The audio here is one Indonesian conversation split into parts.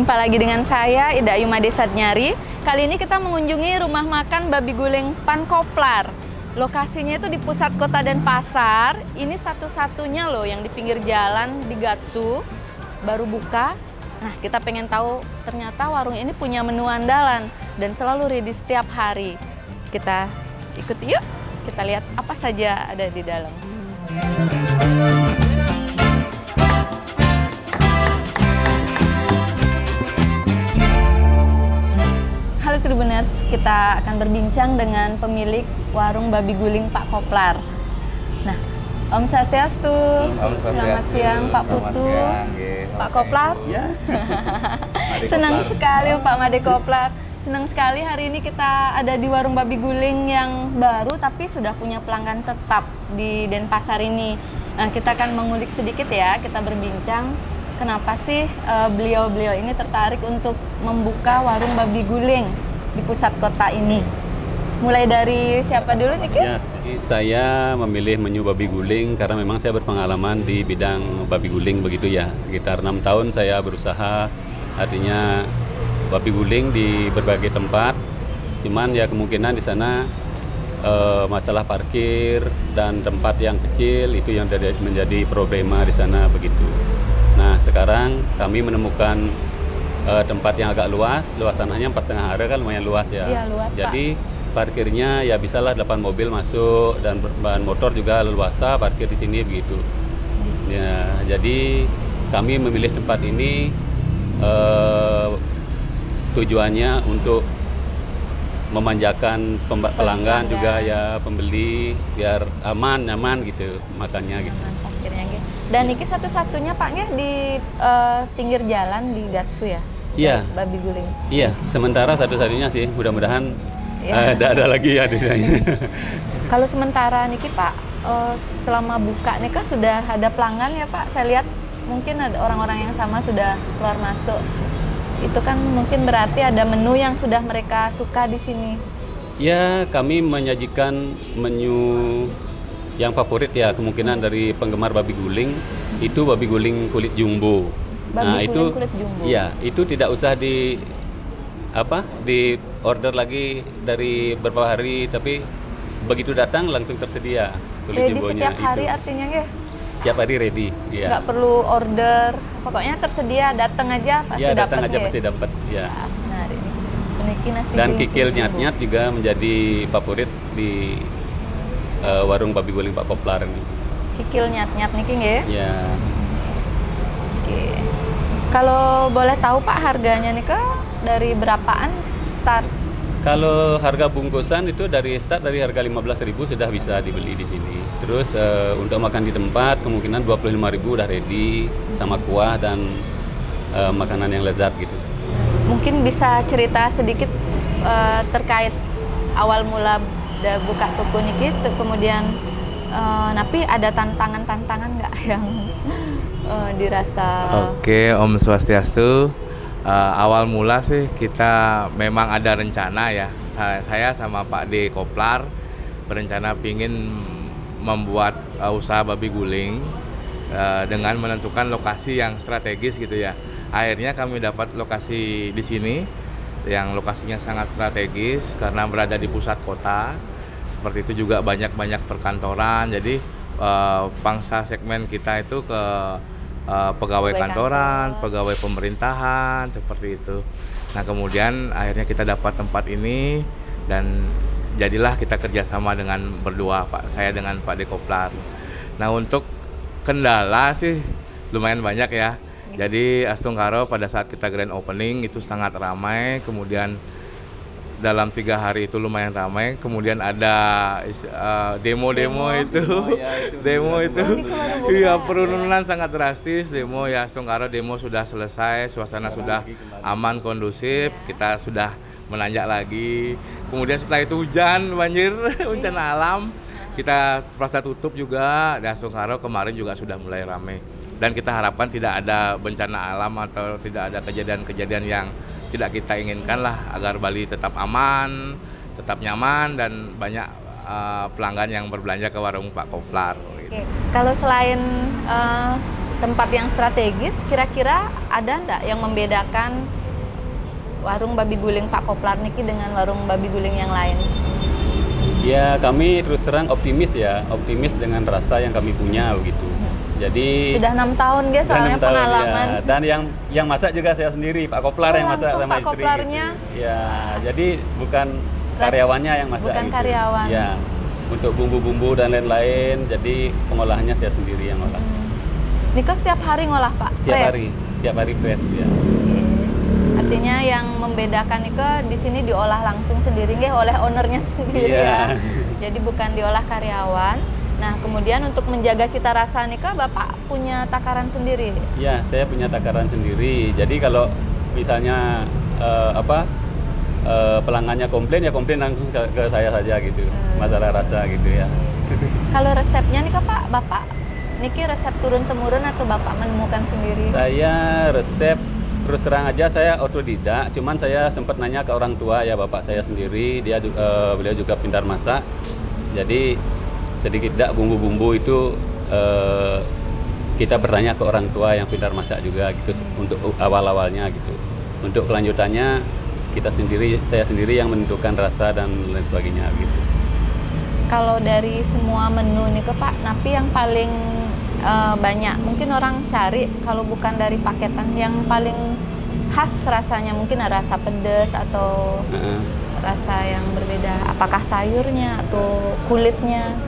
Jumpa lagi dengan saya, Ida Ayu Made Sadnyari. Kali ini kita mengunjungi rumah makan babi guling Pak Koplar. Lokasinya itu di pusat kota Denpasar. Ini satu-satunya loh yang di pinggir jalan di Gatsu. Baru buka. Nah, kita pengen tahu ternyata warung ini punya menu andalan dan selalu ready setiap hari. Kita ikuti yuk. Kita lihat apa saja ada di dalam. Halo Tribuners, kita akan berbincang dengan pemilik warung babi guling Pak Koplar. Nah, Om Swastiastu. Selamat siang Pak Putu. Pak Koplar. Ya. Senang sekali Pak Made Koplar. Senang sekali hari ini kita ada di warung babi guling yang baru tapi sudah punya pelanggan tetap di Denpasar ini. Nah, kita akan mengulik sedikit ya, kita berbincang kenapa sih beliau-beliau ini tertarik untuk membuka warung babi guling di pusat kota ini. Mulai dari siapa dulu nih, Ki? Ya, saya memilih menu babi guling karena memang saya berpengalaman di bidang babi guling begitu ya. Sekitar 6 tahun saya berusaha, artinya babi guling di berbagai tempat. Cuman ya kemungkinan di sana masalah parkir dan tempat yang kecil itu yang menjadi problema di sana begitu. Nah, sekarang kami menemukan tempat yang agak luas tanahnya 4,5 area kan lumayan luas ya. Iya, luas, jadi Pak. Parkirnya ya bisalah 8 mobil masuk dan bahan motor juga leluasa parkir di sini begitu. Ya, jadi kami memilih tempat ini tujuannya untuk memanjakan pelanggan juga ya, pembeli biar aman, nyaman gitu makannya gitu. Parkirnya gitu. Dan ini satu-satunya Pak nggih di pinggir jalan di Gatsu ya? Iya. Babi guling. Iya, sementara satu-satunya sih. Mudah-mudahan ada lagi ya di sini. Kalau sementara niki Pak, selama buka nih kan sudah ada pelanggan ya Pak. Saya lihat mungkin ada orang-orang yang sama sudah keluar masuk. Itu kan mungkin berarti ada menu yang sudah mereka suka di sini. Ya, kami menyajikan menu yang favorit ya kemungkinan dari penggemar babi guling itu babi guling kulit jumbo. Babi guling kulit jumbo. Iya, itu tidak usah di order lagi dari beberapa hari, tapi begitu datang langsung tersedia kulit ready jumbonya. Setiap hari itu. Artinya ya? Setiap hari ready. Ya. Nggak perlu order, pokoknya tersedia, datang aja pasti dapat. Ya, datang aja pasti dapat. Ya. Nah, ini nasi dan kikil nyat-nyat juga menjadi favorit di warung babi guling Pak Koplar ini. Kikil nyat-nyat nih nggih? Ya. Oke. Kalau boleh tahu Pak harganya nih dari berapaan start? Kalau harga bungkusan itu start dari harga 15.000 sudah bisa dibeli di sini. Terus untuk makan di tempat kemungkinan 25.000 udah ready sama kuah dan makanan yang lezat gitu. Mungkin bisa cerita sedikit terkait awal mula buka toko niki, kemudian tapi ada tantangan-tantangan nggak yang dirasa? Oke, Om Swastiastu. Awal mula sih kita memang ada rencana ya. Saya sama Pak D Koplar berencana pingin membuat usaha babi guling dengan menentukan lokasi yang strategis gitu ya. Akhirnya kami dapat lokasi di sini yang lokasinya sangat strategis karena berada di pusat kota. Seperti itu juga banyak perkantoran. Jadi pangsa segmen kita itu ke pegawai kantoran, pegawai pemerintahan seperti itu. Nah, kemudian akhirnya kita dapat tempat ini dan jadilah kita kerjasama dengan berdua Pak, saya dengan Pak D Koplar. Nah, untuk kendala sih lumayan banyak ya. Jadi Astungkaro pada saat kita grand opening itu sangat ramai, kemudian dalam 3 hari itu lumayan ramai, kemudian ada demo itu, iya penurunan sangat drastis demo ya. Astungkaro demo sudah selesai, suasana sudah aman kondusif, kita sudah menanjak lagi. Kemudian setelah itu hujan banjir, bencana alam, kita terpaksa tutup juga. Dan Astungkaro kemarin juga sudah mulai ramai. Dan kita harapkan tidak ada bencana alam atau tidak ada kejadian-kejadian yang tidak kita inginkan lah, agar Bali tetap aman, tetap nyaman dan banyak pelanggan yang berbelanja ke warung Pak Koplar. Oke. Kalau selain tempat yang strategis, kira-kira ada ndak yang membedakan warung babi guling Pak Koplar niki dengan warung babi guling yang lain? Ya kami terus terang optimis dengan rasa yang kami punya begitu. Jadi Sudah 6 tahun guys, sudah soalnya 6 tahun, pengalaman. ya. Dan yang masak juga saya sendiri, Pak Koplar yang masak langsung sama Pak istri. Koplarnya? Gitu. Ya, jadi bukan karyawannya yang masak. Bukan gitu. karyawan. Ya, untuk bumbu-bumbu dan lain-lain, jadi pengolahannya saya sendiri yang olah. Niko setiap hari ngolah Pak? Tiap Fresh? hari fresh ya. Oke. Artinya yang membedakan Niko di sini diolah langsung sendiri nggih oleh ownernya sendiri Iya. ya. Jadi bukan diolah karyawan. Nah, kemudian untuk menjaga cita rasa Niko, Bapak punya takaran sendiri? Ya, saya punya takaran sendiri. Jadi kalau misalnya pelanggannya komplain ya komplain langsung ke saya saja gitu. Masalah rasa gitu ya. Kalau resepnya nih Pak, Bapak niki resep turun temurun atau Bapak menemukan sendiri? Saya resep terus terang aja saya otodidak, cuman saya sempat nanya ke orang tua ya bapak saya sendiri, beliau juga pintar masak. Jadi sedikit tidak bumbu-bumbu itu kita bertanya ke orang tua yang pintar masak juga gitu untuk awal-awalnya gitu. Untuk kelanjutannya saya sendiri yang menentukan rasa dan lain sebagainya gitu. Kalau dari semua menu nih Pak, napi yang paling banyak mungkin orang cari kalau bukan dari paketan, yang paling khas rasanya mungkin ada rasa pedas atau rasa yang berbeda, apakah sayurnya atau kulitnya?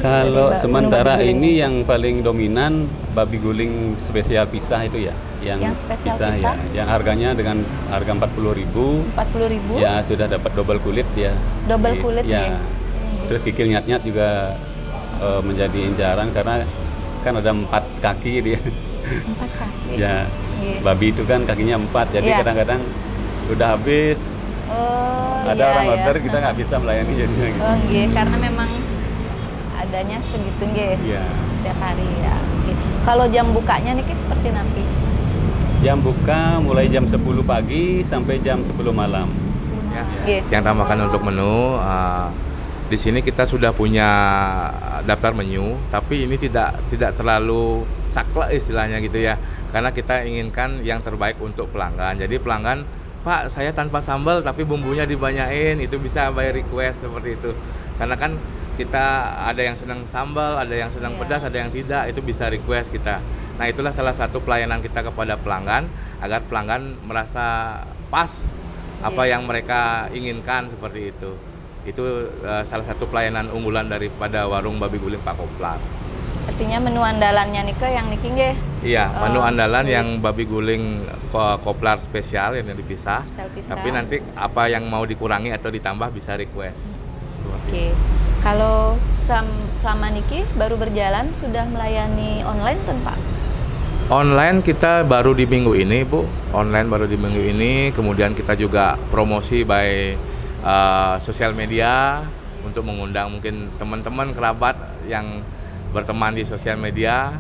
Kalau sementara ini yang paling dominan babi guling spesial pisah itu ya, yang spesial pisah ya, yang harganya dengan harga 40.000. 40.000? Ya sudah dapat double kulit dia. Double kulit ya. Terus kikil nyat-nyat juga menjadi incaran karena kan ada 4 kaki dia. 4 kaki. Ya, babi itu kan kakinya 4, jadi kadang-kadang udah habis. Ada orang order kita nggak bisa melayani jadinya gitu. Oh, nggih, karena memang adanya segitu nggih. Iya. Setiap hari ya. Oke. Kalau jam bukanya niki seperti napi? Jam buka mulai jam 10 pagi sampai jam 10 malam. Ya. Nggih. Yang tambahkan untuk menu, di sini kita sudah punya daftar menu, tapi ini tidak terlalu saklek istilahnya gitu ya, karena kita inginkan yang terbaik untuk pelanggan. Jadi pelanggan, Pak saya tanpa sambal tapi bumbunya dibanyain, itu bisa by request seperti itu. Karena kan kita ada yang senang sambal, ada yang senang pedas, ada yang tidak, itu bisa request kita. Nah itulah salah satu pelayanan kita kepada pelanggan, agar pelanggan merasa pas apa yang mereka inginkan seperti itu. Itu salah satu pelayanan unggulan daripada warung babi guling Pak Koplar. Artinya menu andalannya niki yang niki nggih? Iya, menu andalan yang babi guling Koplar spesial yang dipisah. Tapi nanti apa yang mau dikurangi atau ditambah bisa request. Oke. Kalau selama niki baru berjalan sudah melayani online kan Pak? Online kita baru di minggu ini Bu. Online baru di minggu ini. Kemudian kita juga promosi by sosial media untuk mengundang mungkin teman-teman kerabat yang berteman di sosial media.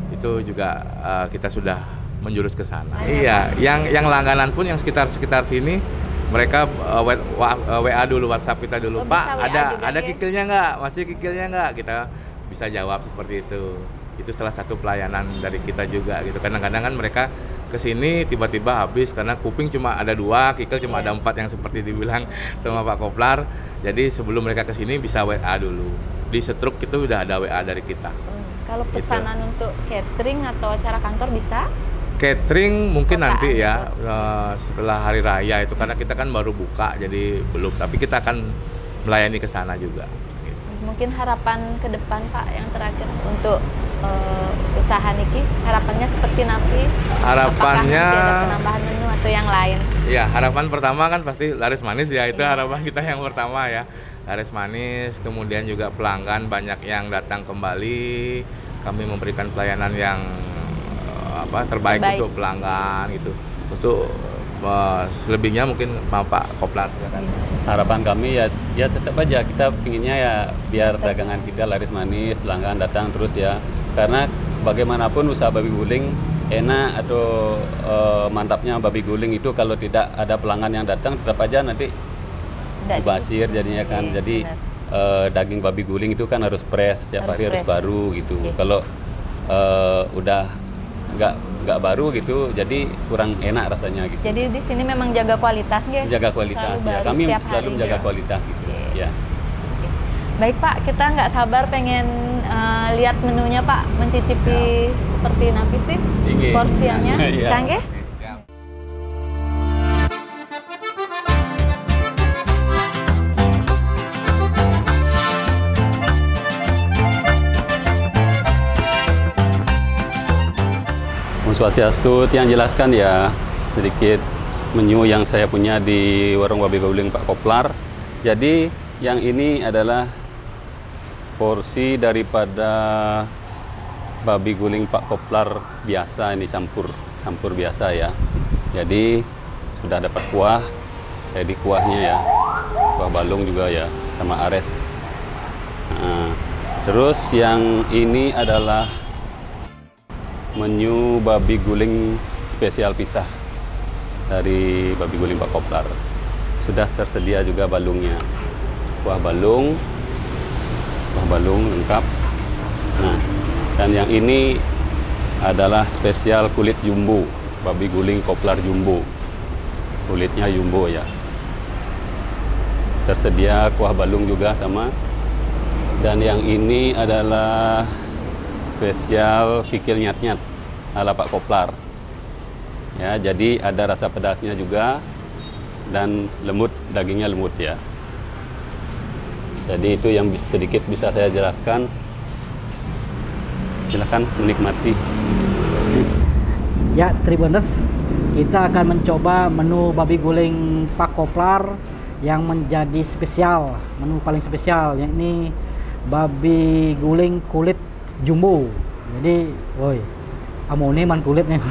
Itu juga kita sudah menjurus ke sana. Iya, yang langganan pun yang sekitar sini mereka WA dulu, WhatsApp kita dulu. Pak, ada kikilnya nggak? Masih kikilnya nggak? Kita bisa jawab seperti itu. Itu salah satu pelayanan dari kita juga gitu. Kadang-kadang kan mereka kesini tiba-tiba habis karena kuping cuma ada 2, kikil cuma ada 4 yang seperti dibilang sama Pak Koplar. Jadi sebelum mereka kesini bisa WA dulu. Di Setruk itu udah ada WA dari kita. Kalau pesanan untuk catering atau acara kantor bisa? Catering mungkin nanti ya setelah hari raya itu, karena kita kan baru buka jadi belum, tapi kita akan melayani ke sana juga gitu. Mungkin harapan ke depan Pak yang terakhir untuk usaha niki, harapannya seperti napi? Harapannya apakah nanti ada penambahan menu atau yang lain? Iya, harapan pertama kan pasti laris manis ya, itu harapan kita yang pertama ya. Laris manis, kemudian juga pelanggan banyak yang datang kembali, kami memberikan pelayanan yang terbaik untuk pelanggan gitu. Untuk selebihnya mungkin Pak Koplar. Harapan kami ya tetap aja kita pinginnya ya biar dagangan kita laris manis, pelanggan datang terus ya. Karena bagaimanapun usaha babi guling enak atau mantapnya babi guling itu kalau tidak ada pelanggan yang datang tetap aja nanti mubazir jadinya kan. Jadi daging babi guling itu kan harus fresh, setiap hari harus baru gitu. Kalau udah nggak baru gitu, jadi kurang enak rasanya gitu. Jadi di sini memang jaga kualitas, nggih? Jaga kualitas Selalu ya, baru kami setiap selalu hari, menjaga ya. kualitas gitu. Oke. Ya. Baik Pak, kita nggak sabar pengen lihat menunya Pak, mencicipi seperti napis sih Ingin. porsiannya, Iya. bisa nggih? Om Swastiastu, yang jelaskan ya sedikit menu yang saya punya di warung babi guling Pak Koplar. Jadi yang ini adalah porsi daripada babi guling Pak Koplar biasa, ini campur biasa ya. Jadi sudah dapat kuah, jadi kuahnya ya, kuah balung juga ya, sama ares. Nah, terus yang ini adalah menu babi guling spesial pisah dari babi guling Pak Koplar. Sudah tersedia juga balungnya, kuah balung lengkap. Nah, dan yang ini adalah spesial kulit jumbo, babi guling Koplar jumbo, kulitnya jumbo ya. Tersedia kuah balung juga sama. Dan yang ini adalah spesial kikil nyat-nyat ala Pak Koplar. Ya, jadi ada rasa pedasnya juga dan lembut, dagingnya lembut ya. Jadi itu yang sedikit bisa saya jelaskan. Silakan menikmati. Ya, Tribuners, kita akan mencoba menu babi guling Pak Koplar yang menjadi spesial, menu paling spesial, yakni babi guling kulit jumbo. Jadi, woi, amone man kulitnya.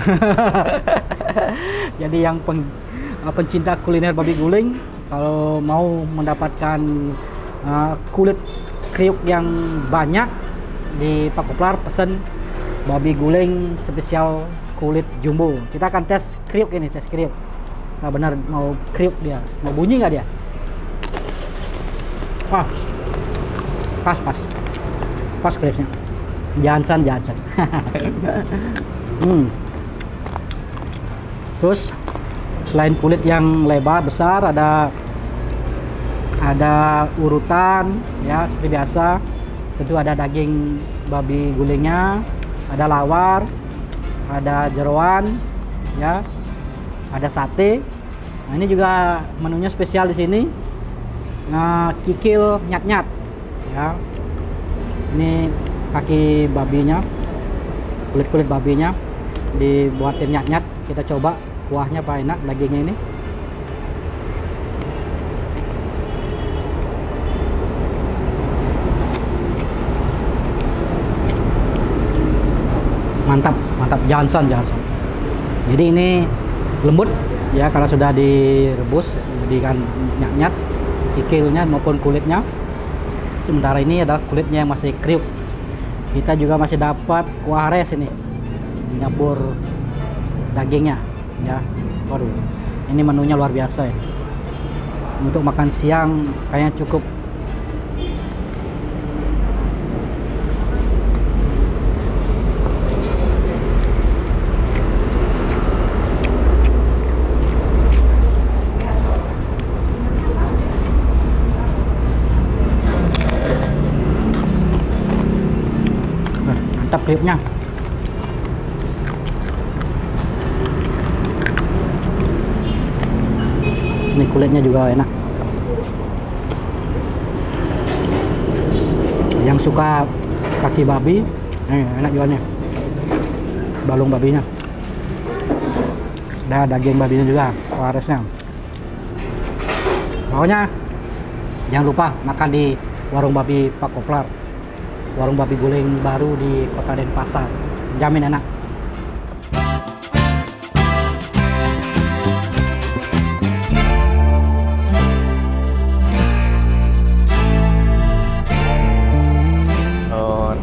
Jadi yang pencinta kuliner babi guling, kalau mau mendapatkan kulit kriuk yang banyak di Pak Koplar, pesen babi guling spesial kulit jumbo. Kita akan tes kriuk ini, tes kriuk. Nah, benar mau kriuk dia, mau bunyi nggak dia? Wah, pas kriuknya. Jansan. Terus selain kulit yang lebar besar, ada urutan ya seperti biasa. Tentu ada daging babi gulingnya, ada lawar, ada jeroan, ya, ada sate. Nah, ini juga menunya spesial di sini. Nah, kikil nyat-nyat, ya. Ini kaki babinya, kulit babinya dibuatin nyat-nyat. Kita coba kuahnya apa enak, dagingnya ini. Mantap, Jansan. Jadi ini lembut ya, kalau sudah direbus, jadikan nyat-nyat kikilnya maupun kulitnya. Sementara ini adalah kulitnya yang masih kriuk. Kita juga masih dapat kuah res ini, nyampur dagingnya ya. Waduh, ini menunya luar biasa ya. Untuk makan siang kayaknya cukup. Mantap kriuknya. Ini kulitnya juga enak. Yang suka kaki babi, enak juga nih. Balung babinya. Ada daging babinya juga, waresnya. Pokoknya jangan lupa makan di warung babi Pak Koplar. Warung babi guling baru di Kota Denpasar. Jamin enak.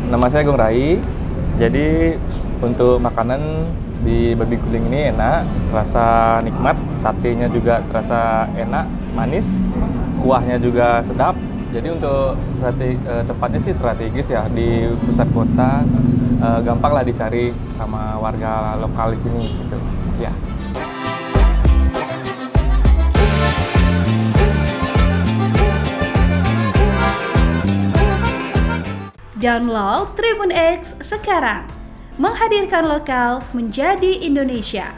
Nama saya Gung Rai. Jadi untuk makanan di babi guling ini enak, rasa nikmat, satenya juga terasa enak, manis, kuahnya juga sedap. Jadi untuk tempatnya sih strategis ya, di pusat kota, gampang lah dicari sama warga lokal di sini gitu. Ya. Download Tribun X sekarang, menghadirkan lokal menjadi Indonesia.